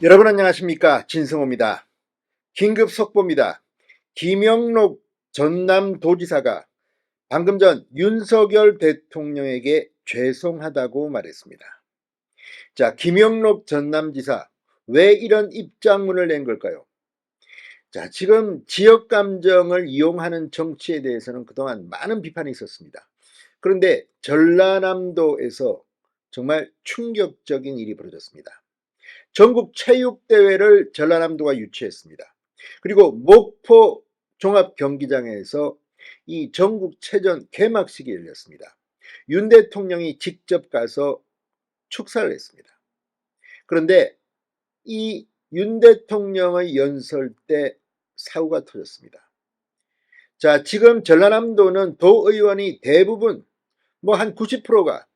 여러분 안녕하십니까? 진성호입니다. 긴급 속보입니다. 김영록 전남도지사가 방금 전 윤석열 대통령에게 죄송하다고 말했습니다. 자, 김영록 전남지사 왜 이런 입장문을 낸 걸까요? 자, 지금 지역 감정을 이용하는 정치에 대해서는 그동안 많은 비판이 있었습니다. 그런데 전라남도에서 정말 충격적인 일이 벌어졌습니다. 전국 체육대회를 전라남도가 유치했습니다. 그리고 목포 종합경기장에서 이 전국체전 개막식이 열렸습니다. 윤 대통령이 직접 가서 축사를 했습니다. 그런데 이 윤 대통령의 연설 때 사고가 터졌습니다. 자, 지금 전라남도는 도의원이 대부분 한 90%가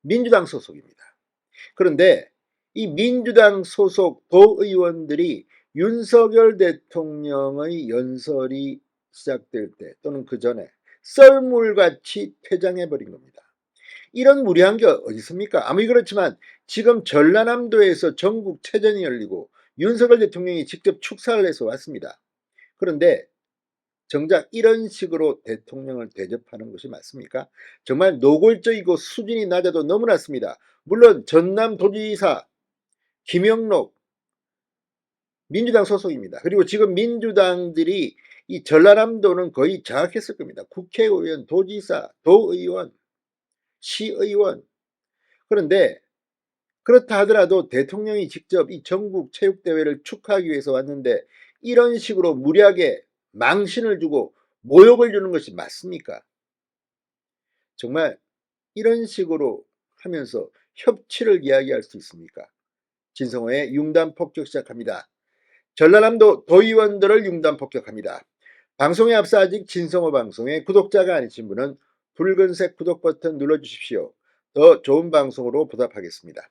민주당 소속입니다. 그런데 이 민주당 소속 도의원들이 윤석열 대통령의 연설이 시작될 때 또는 그 전에 썰물같이 퇴장해버린 겁니다. 이런 무리한 게 어디 있습니까? 아무리 그렇지만 지금 전라남도에서 전국체전이 열리고 윤석열 대통령이 직접 축사를 해서 왔습니다. 그런데 정작 이런 식으로 대통령을 대접하는 것이 맞습니까? 정말 노골적이고 수준이 낮아도 너무 낮습니다. 물론 전남도지사 김영록 민주당 소속입니다. 그리고 지금 민주당들이 이 전라남도는 거의 장악했을 겁니다. 국회의원, 도지사, 도의원, 시의원. 그런데 그렇다 하더라도 대통령이 직접 이 전국 체육대회를 축하하기 위해서 왔는데 이런 식으로 무리하게 망신을 주고 모욕을 주는 것이 맞습니까? 정말 이런 식으로 하면서 협치를 이야기할 수 있습니까? 진성호의 융단 폭격 시작합니다. 전라남도 도의원들을 융단 폭격합니다. 방송에 앞서 아직 진성호 방송의 구독자가 아니신 분은 붉은색 구독 버튼 눌러주십시오. 더 좋은 방송으로 보답하겠습니다.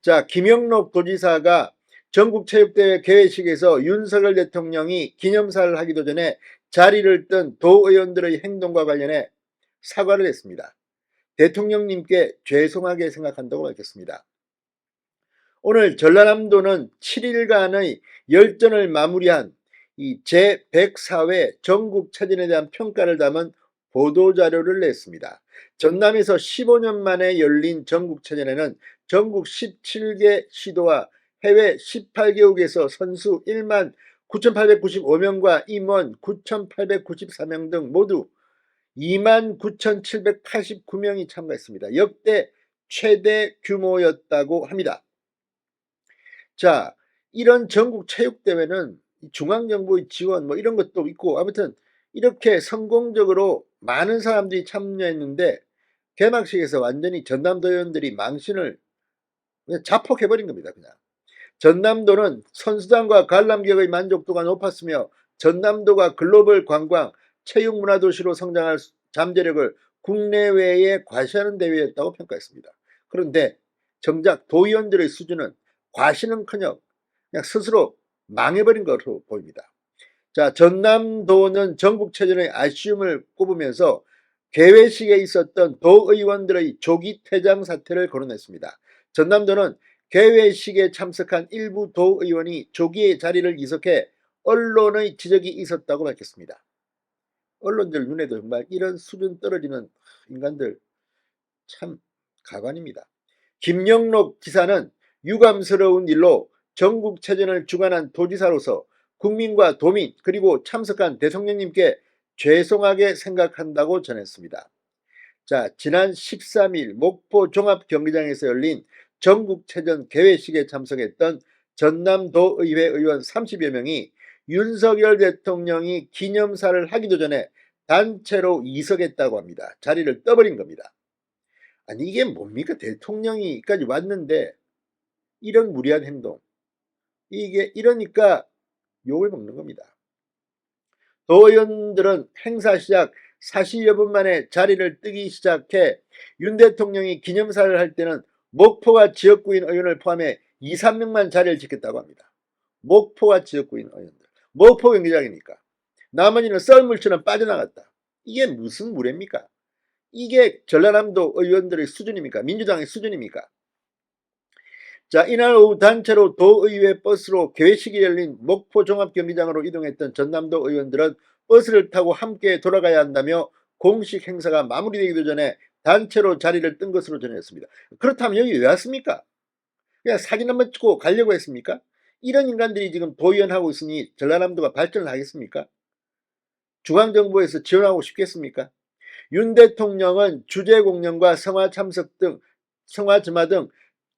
자, 김영록 도지사가 전국체육대회 개회식에서 윤석열 대통령이 기념사를 하기도 전에 자리를 뜬 도의원들의 행동과 관련해 사과를 했습니다. 대통령님께 죄송하게 생각한다고 밝혔습니다. 오늘 전라남도는 7일간의 열전을 마무리한 이 제104회 전국체전에 대한 평가를 담은 보도자료를 냈습니다. 전남에서 15년 만에 열린 전국체전에는 전국 17개 시도와 해외 18개국에서 선수 1만 9,895명과 임원 9,894명 등 모두 29,789명이 참가했습니다. 역대 최대 규모였다고 합니다. 자, 이런 전국 체육대회는 중앙정부의 지원 이런 것도 있고 아무튼 이렇게 성공적으로 많은 사람들이 참여했는데 개막식에서 완전히 전남도의원들이 망신을 그냥 자폭해버린 겁니다. 그냥 전남도는 선수단과 관람객의 만족도가 높았으며 전남도가 글로벌 관광 체육문화도시로 성장할 잠재력을 국내외에 과시하는 대회였다고 평가했습니다. 그런데 정작 도의원들의 수준은 과시는커녕 그냥 스스로 망해버린 것으로 보입니다. 자, 전남도는 전국체전의 아쉬움을 꼽으면서 개회식에 있었던 도의원들의 조기 퇴장 사태를 거론했습니다. 전남도는 개회식에 참석한 일부 도의원이 조기에 자리를 이석해 언론의 지적이 있었다고 밝혔습니다. 언론들 눈에도 정말 이런 수준 떨어지는 인간들 참 가관입니다. 김영록 지사는 유감스러운 일로 전국체전을 주관한 도지사로서 국민과 도민 그리고 참석한 대통령님께 죄송하게 생각한다고 전했습니다. 자, 지난 13일 목포 종합경기장에서 열린 전국체전 개회식에 참석했던 전남도의회 의원 30여 명이 윤석열 대통령이 기념사를 하기도 전에 단체로 이석했다고 합니다. 자리를 떠버린 겁니다. 아니 이게 뭡니까? 대통령이까지 왔는데 이런 무리한 행동, 이게 이러니까 욕을 먹는 겁니다. 도의원들은 행사 시작 40여 분 만에 자리를 뜨기 시작해 윤 대통령이 기념사를 할 때는 목포와 지역구인 의원을 포함해 2, 3명만 자리를 지켰다고 합니다. 목포와 지역구인 의원들. 목포 경기장이니까. 나머지는 썰물처럼 빠져나갔다. 이게 무슨 무례입니까? 이게 전라남도 의원들의 수준입니까? 민주당의 수준입니까? 자, 이날 오후 단체로 도의회 버스로 개회식이 열린 목포 종합경기장으로 이동했던 전남도 의원들은 버스를 타고 함께 돌아가야 한다며 공식 행사가 마무리되기도 전에 단체로 자리를 뜬 것으로 전해졌습니다. 그렇다면 여기 왜 왔습니까? 그냥 사진 한번 찍고 가려고 했습니까? 이런 인간들이 지금 도의원하고 있으니 전라남도가 발전을 하겠습니까? 중앙정부에서 지원하고 싶겠습니까? 윤 대통령은 주재 공연과 성화 참석 등 성화 점화 등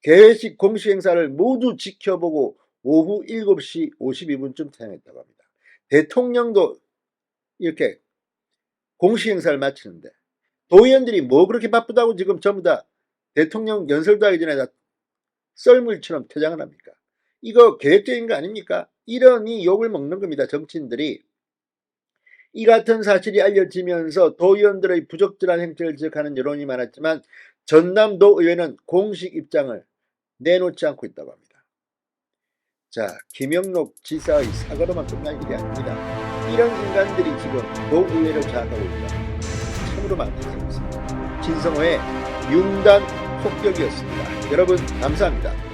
개회식 공식 행사를 모두 지켜보고 오후 7시 52분쯤 퇴장했다고 합니다. 대통령도 이렇게 공식 행사를 마치는데 도의원들이 뭐 그렇게 바쁘다고 지금 전부 다 대통령 연설도 하기 전에 다 썰물처럼 퇴장을 합니까? 이거 계획적인 거 아닙니까? 이러니 욕을 먹는 겁니다. 정치인들이. 이 같은 사실이 알려지면서 도의원들의 부적절한 행태를 지적하는 여론이 많았지만 전남도 의회는 공식 입장을 내놓지 않고 있다고 합니다. 자, 김영록 지사의 사과로만 끝날 일이 아닙니다. 이런 인간들이 지금 도의회를 장악하고 있다. 참으로 많습니다. 진성호의 융단 폭격이었습니다. 여러분 감사합니다.